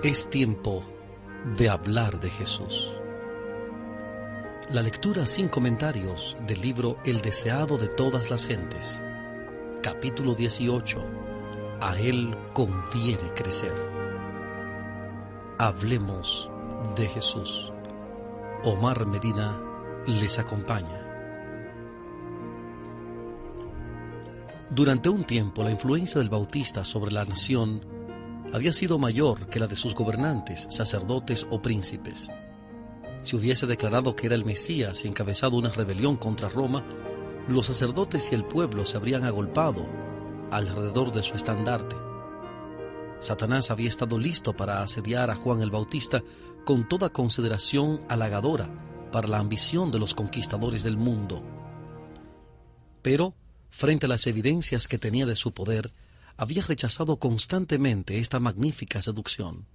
Es tiempo de hablar de Jesús. La lectura sin comentarios del libro El deseado de todas las gentes, capítulo 18. A Él conviene crecer. Hablemos de Jesús. Omar Medina les acompaña. Durante un tiempo, la influencia del Bautista sobre la nación había sido mayor que la de sus gobernantes, sacerdotes o príncipes. Si hubiese declarado que era el Mesías y encabezado una rebelión contra Roma, los sacerdotes y el pueblo se habrían agolpado alrededor de su estandarte. Satanás había estado listo para asediar a Juan el Bautista con toda consideración halagadora para la ambición de los conquistadores del mundo. Pero, frente a las evidencias que tenía de su poder, había rechazado constantemente esta magnífica seducción.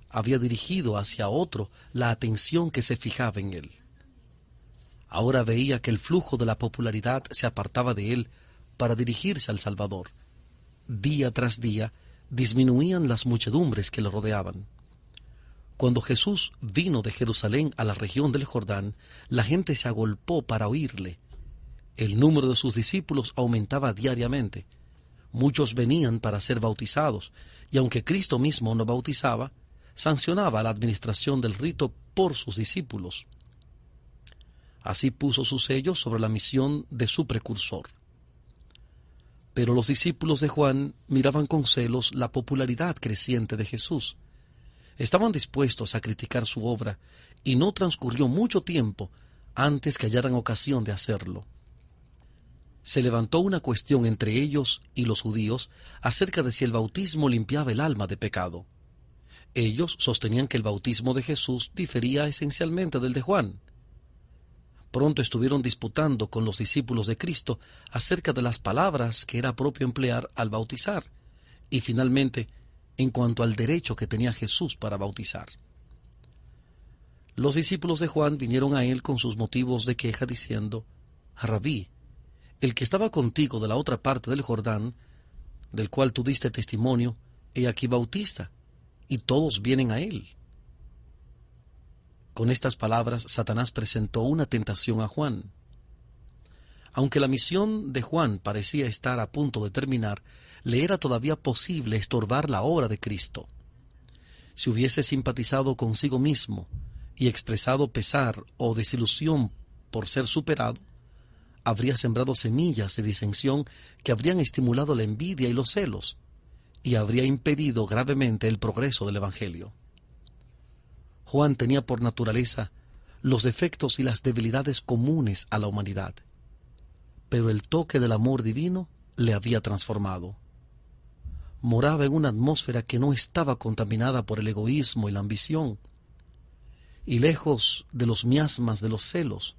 Había dirigido hacia otro la atención que se fijaba en él. Ahora veía que el flujo de la popularidad se apartaba de él para dirigirse al Salvador. Día tras día disminuían las muchedumbres que le rodeaban. Cuando Jesús vino de Jerusalén a la región del Jordán, la gente se agolpó para oírle. El número de sus discípulos aumentaba diariamente. Muchos venían para ser bautizados, y aunque Cristo mismo no bautizaba, sancionaba la administración del rito por sus discípulos. Así puso su sello sobre la misión de su precursor. Pero los discípulos de Juan miraban con celos la popularidad creciente de Jesús. Estaban dispuestos a criticar su obra, y no transcurrió mucho tiempo antes que hallaran ocasión de hacerlo. Se levantó una cuestión entre ellos y los judíos acerca de si el bautismo limpiaba el alma de pecado. Ellos sostenían que el bautismo de Jesús difería esencialmente del de Juan. Pronto estuvieron disputando con los discípulos de Cristo acerca de las palabras que era propio emplear al bautizar, y finalmente en cuanto al derecho que tenía Jesús para bautizar. Los discípulos de Juan vinieron a él con sus motivos de queja diciendo: Rabí, el que estaba contigo de la otra parte del Jordán, del cual tú diste testimonio, he aquí bautiza, y todos vienen a él. Con estas palabras, Satanás presentó una tentación a Juan. Aunque la misión de Juan parecía estar a punto de terminar, le era todavía posible estorbar la obra de Cristo. Si hubiese simpatizado consigo mismo y expresado pesar o desilusión por ser superado, habría sembrado semillas de disensión que habrían estimulado la envidia y los celos, y habría impedido gravemente el progreso del Evangelio. Juan tenía por naturaleza los defectos y las debilidades comunes a la humanidad, pero el toque del amor divino le había transformado. Moraba en una atmósfera que no estaba contaminada por el egoísmo y la ambición, y lejos de los miasmas de los celos,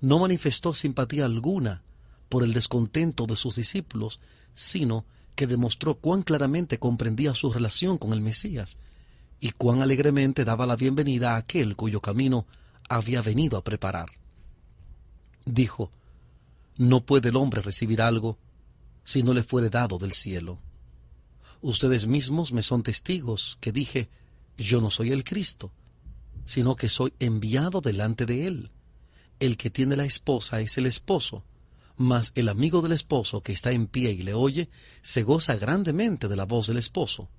no manifestó simpatía alguna por el descontento de sus discípulos, sino que demostró cuán claramente comprendía su relación con el Mesías y cuán alegremente daba la bienvenida a aquel cuyo camino había venido a preparar. Dijo: No puede el hombre recibir algo si no le fuere dado del cielo. Ustedes mismos me son testigos que dije: Yo no soy el Cristo, sino que soy enviado delante de él. El que tiene la esposa es el esposo, mas el amigo del esposo que está en pie y le oye, se goza grandemente de la voz del esposo.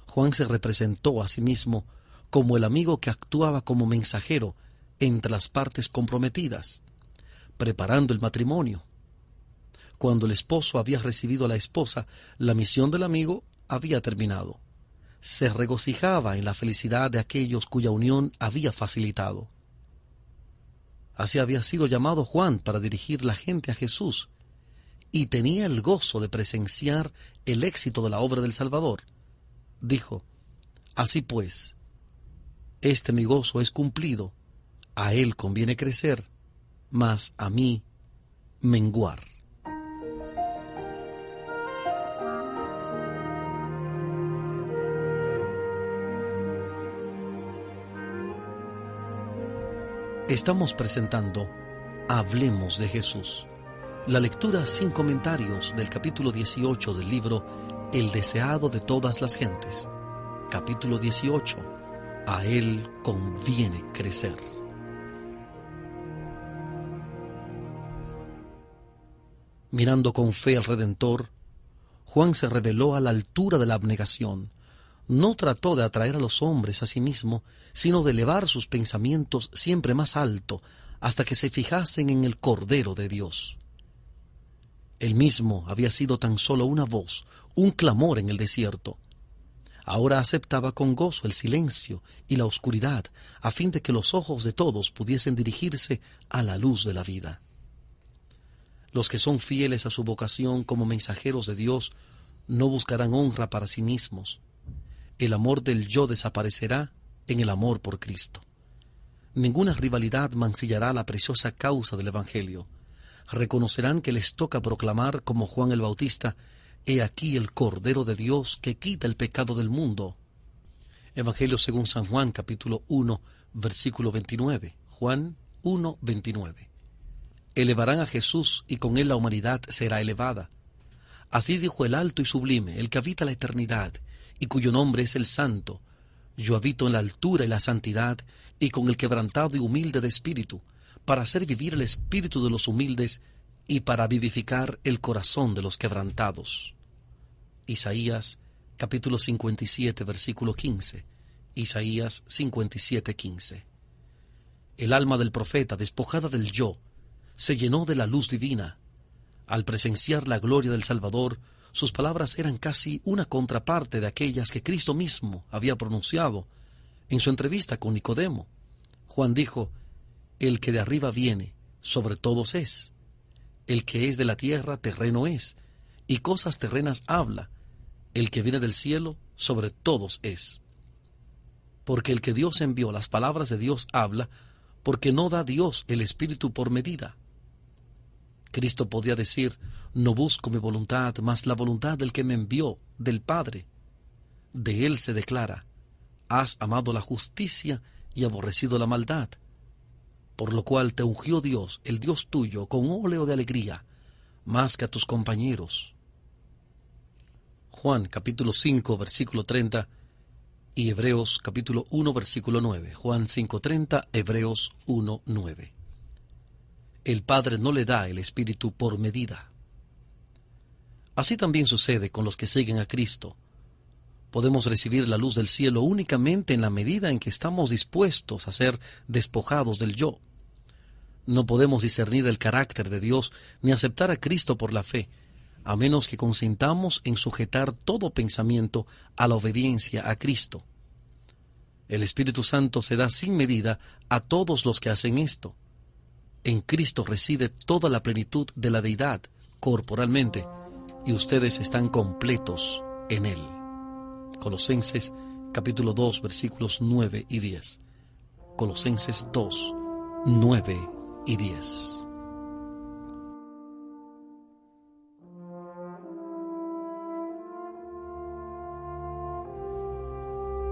Juan se representó a sí mismo como el amigo que actuaba como mensajero entre las partes comprometidas, preparando el matrimonio. Cuando el esposo había recibido a la esposa, la misión del amigo había terminado. Se regocijaba en la felicidad de aquellos cuya unión había facilitado. Así había sido llamado Juan para dirigir la gente a Jesús, y tenía el gozo de presenciar el éxito de la obra del Salvador. Dijo: Así pues, este mi gozo es cumplido, a él conviene crecer, mas a mí menguar. Estamos presentando Hablemos de Jesús, la lectura sin comentarios del capítulo 18 del libro el deseado de todas las gentes. Capítulo 18. A él conviene crecer. Mirando con fe al Redentor, Juan se reveló a la altura de la abnegación. No trató de atraer a los hombres a sí mismo, sino de elevar sus pensamientos siempre más alto, hasta que se fijasen en el Cordero de Dios. Él mismo había sido tan solo una voz, un clamor en el desierto. Ahora aceptaba con gozo el silencio y la oscuridad, a fin de que los ojos de todos pudiesen dirigirse a la luz de la vida. Los que son fieles a su vocación como mensajeros de Dios no buscarán honra para sí mismos. El amor del yo desaparecerá en el amor por Cristo. Ninguna rivalidad mancillará la preciosa causa del Evangelio. Reconocerán que les toca proclamar, como Juan el Bautista, «He aquí el Cordero de Dios que quita el pecado del mundo». Evangelio según San Juan, capítulo 1, versículo 29. Juan 1, 29. Elevarán a Jesús y con él la humanidad será elevada. Así dijo el alto y sublime, el que habita la eternidad y cuyo nombre es el Santo. Yo habito en la altura y la santidad y con el quebrantado y humilde de espíritu, para hacer vivir el espíritu de los humildes y para vivificar el corazón de los quebrantados. Isaías capítulo 57, versículo 15. Isaías 57, 15. El alma del profeta, despojada del yo, se llenó de la luz divina. Al presenciar la gloria del Salvador, sus palabras eran casi una contraparte de aquellas que Cristo mismo había pronunciado en su entrevista con Nicodemo. Juan dijo: «El que de arriba viene, sobre todos es. El que es de la tierra, terreno es, y cosas terrenas habla. El que viene del cielo, sobre todos es». Porque el que Dios envió, las palabras de Dios habla, porque no da Dios el Espíritu por medida. Cristo podía decir: «No busco mi voluntad, mas la voluntad del que me envió, del Padre». De él se declara: «Has amado la justicia y aborrecido la maldad, por lo cual te ungió Dios, el Dios tuyo, con óleo de alegría, más que a tus compañeros». Juan capítulo 5, versículo 30 y Hebreos capítulo 1, versículo 9. Juan 5:30, Hebreos 1:9. El Padre no le da el Espíritu por medida. Así también sucede con los que siguen a Cristo. Podemos recibir la luz del cielo únicamente en la medida en que estamos dispuestos a ser despojados del yo. No podemos discernir el carácter de Dios ni aceptar a Cristo por la fe, a menos que consintamos en sujetar todo pensamiento a la obediencia a Cristo. El Espíritu Santo se da sin medida a todos los que hacen esto. En Cristo reside toda la plenitud de la deidad corporalmente, y ustedes están completos en Él. Colosenses capítulo 2, versículos 9 y 10. Colosenses 2, 9 y 10.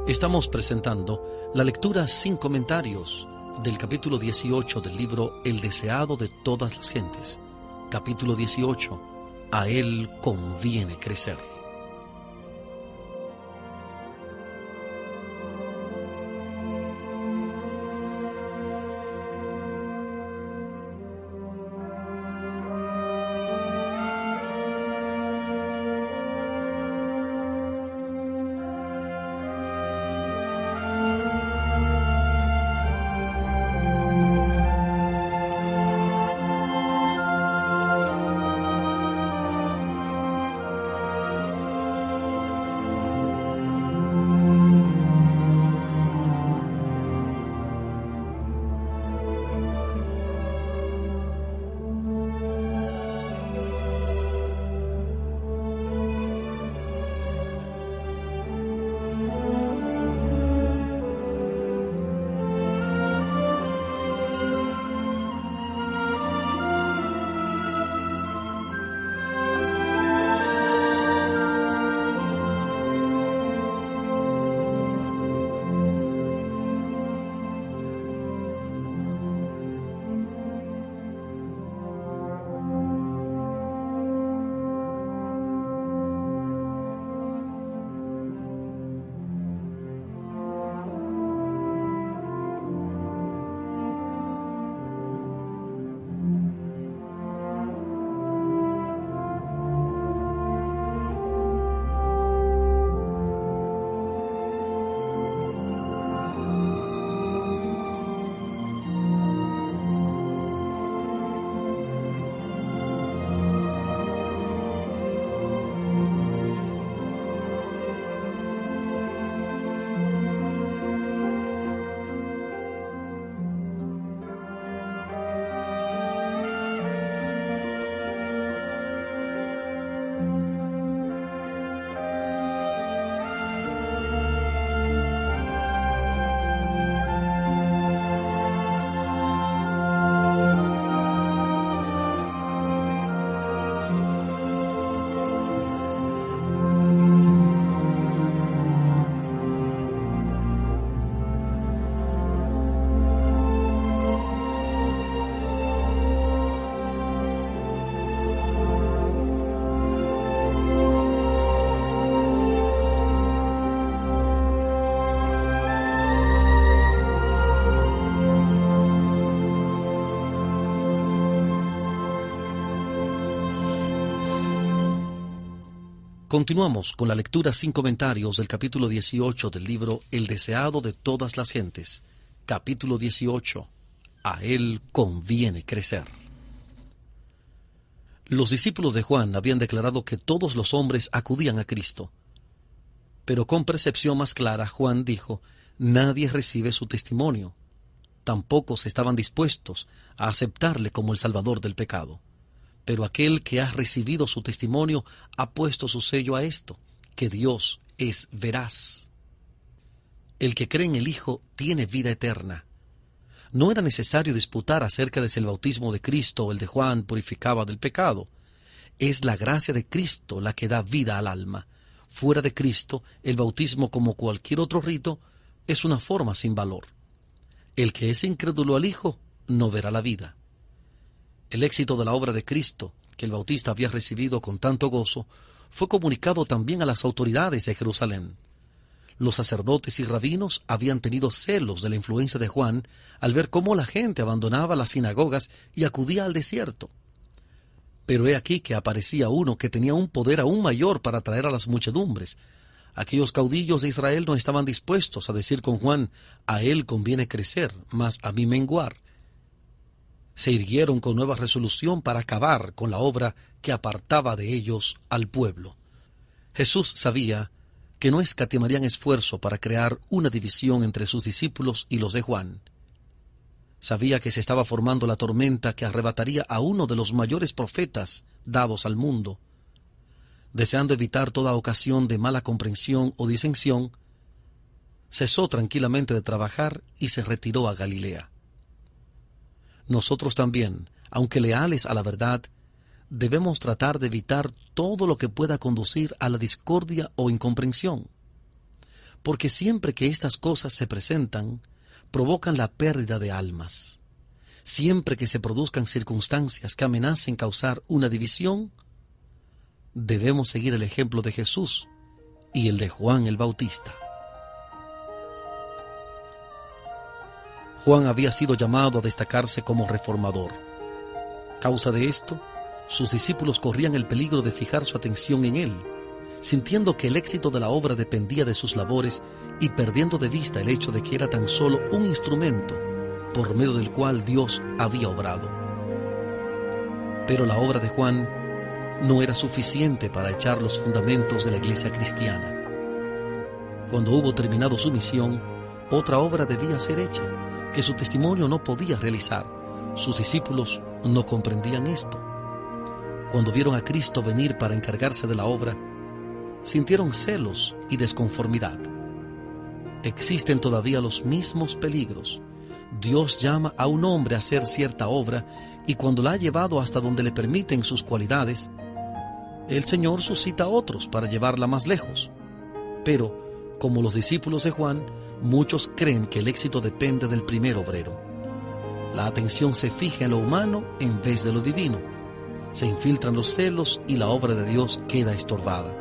Estamos presentando la lectura sin comentarios del capítulo 18 del libro El deseado de todas las gentes. Capítulo 18. A él conviene crecer. Continuamos con la lectura sin comentarios del capítulo 18 del libro El deseado de todas las gentes. Capítulo 18. A él conviene crecer. Los discípulos de Juan habían declarado que todos los hombres acudían a Cristo. Pero con percepción más clara, Juan dijo: nadie recibe su testimonio. Tampoco se estaban dispuestos a aceptarle como el Salvador del pecado. Pero aquel que ha recibido su testimonio ha puesto su sello a esto, que Dios es veraz. El que cree en el Hijo tiene vida eterna. No era necesario disputar acerca de si el bautismo de Cristo o el de Juan purificaba del pecado. Es la gracia de Cristo la que da vida al alma. Fuera de Cristo, el bautismo, como cualquier otro rito, es una forma sin valor. El que es incrédulo al Hijo no verá la vida. El éxito de la obra de Cristo, que el Bautista había recibido con tanto gozo, fue comunicado también a las autoridades de Jerusalén. Los sacerdotes y rabinos habían tenido celos de la influencia de Juan al ver cómo la gente abandonaba las sinagogas y acudía al desierto. Pero he aquí que aparecía uno que tenía un poder aún mayor para atraer a las muchedumbres. Aquellos caudillos de Israel no estaban dispuestos a decir con Juan: a él conviene crecer, mas a mí menguar. Se irguieron con nueva resolución para acabar con la obra que apartaba de ellos al pueblo. Jesús sabía que no escatimarían esfuerzo para crear una división entre sus discípulos y los de Juan. Sabía que se estaba formando la tormenta que arrebataría a uno de los mayores profetas dados al mundo. Deseando evitar toda ocasión de mala comprensión o disensión, cesó tranquilamente de trabajar y se retiró a Galilea. Nosotros también, aunque leales a la verdad, debemos tratar de evitar todo lo que pueda conducir a la discordia o incomprensión, porque siempre que estas cosas se presentan, provocan la pérdida de almas. Siempre que se produzcan circunstancias que amenacen causar una división, debemos seguir el ejemplo de Jesús y el de Juan el Bautista. Juan había sido llamado a destacarse como reformador. Causa de esto, sus discípulos corrían el peligro de fijar su atención en él, sintiendo que el éxito de la obra dependía de sus labores y perdiendo de vista el hecho de que era tan solo un instrumento por medio del cual Dios había obrado. Pero la obra de Juan no era suficiente para echar los fundamentos de la iglesia cristiana. Cuando hubo terminado su misión, otra obra debía ser hecha, que su testimonio no podía realizar. Sus discípulos no comprendían esto. Cuando vieron a Cristo venir para encargarse de la obra, sintieron celos y desconformidad. Existen todavía los mismos peligros. Dios llama a un hombre a hacer cierta obra y cuando la ha llevado hasta donde le permiten sus cualidades, el Señor suscita a otros para llevarla más lejos. Pero, como los discípulos de Juan, muchos creen que el éxito depende del primer obrero. La atención se fija en lo humano en vez de lo divino. Se infiltran los celos y la obra de Dios queda estorbada.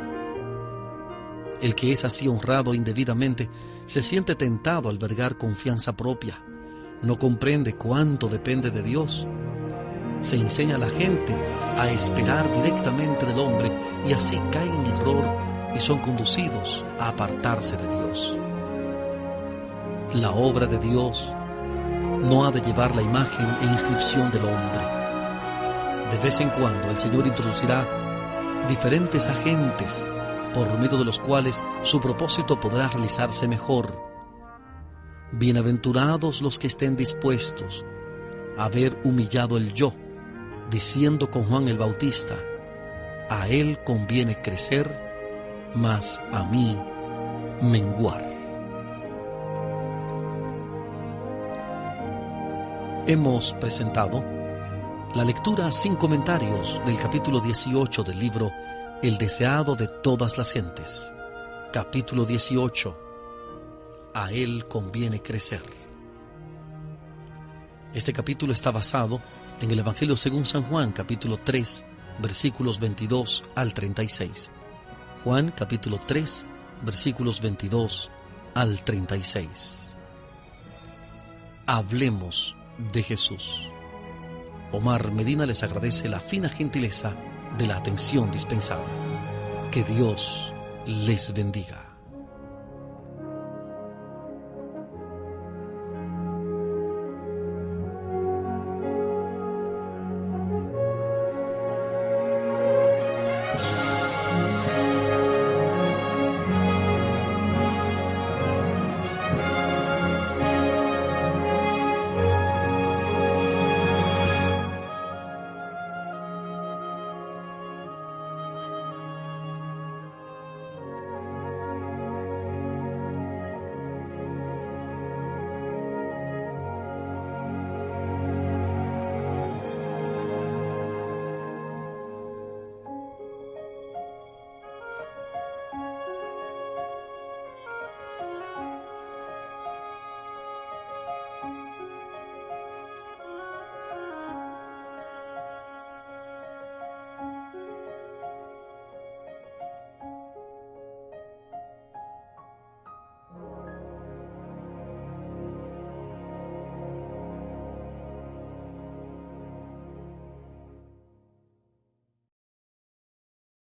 El que es así honrado indebidamente se siente tentado a albergar confianza propia. No comprende cuánto depende de Dios. Se enseña a la gente a esperar directamente del hombre y así caen en error y son conducidos a apartarse de Dios. La obra de Dios no ha de llevar la imagen e inscripción del hombre. De vez en cuando el Señor introducirá diferentes agentes por medio de los cuales su propósito podrá realizarse mejor. Bienaventurados los que estén dispuestos a haber humillado el yo, diciendo con Juan el Bautista: a él conviene crecer, mas a mí menguar. Hemos presentado la lectura sin comentarios del capítulo 18 del libro El deseado de todas las gentes. Capítulo 18. A él conviene crecer. Este capítulo está basado en el Evangelio según San Juan, capítulo 3, versículos 22 al 36. Juan, capítulo 3, versículos 22 al 36. Hablemos de Jesús. Omar Medina les agradece la fina gentileza de la atención dispensada. Que Dios les bendiga.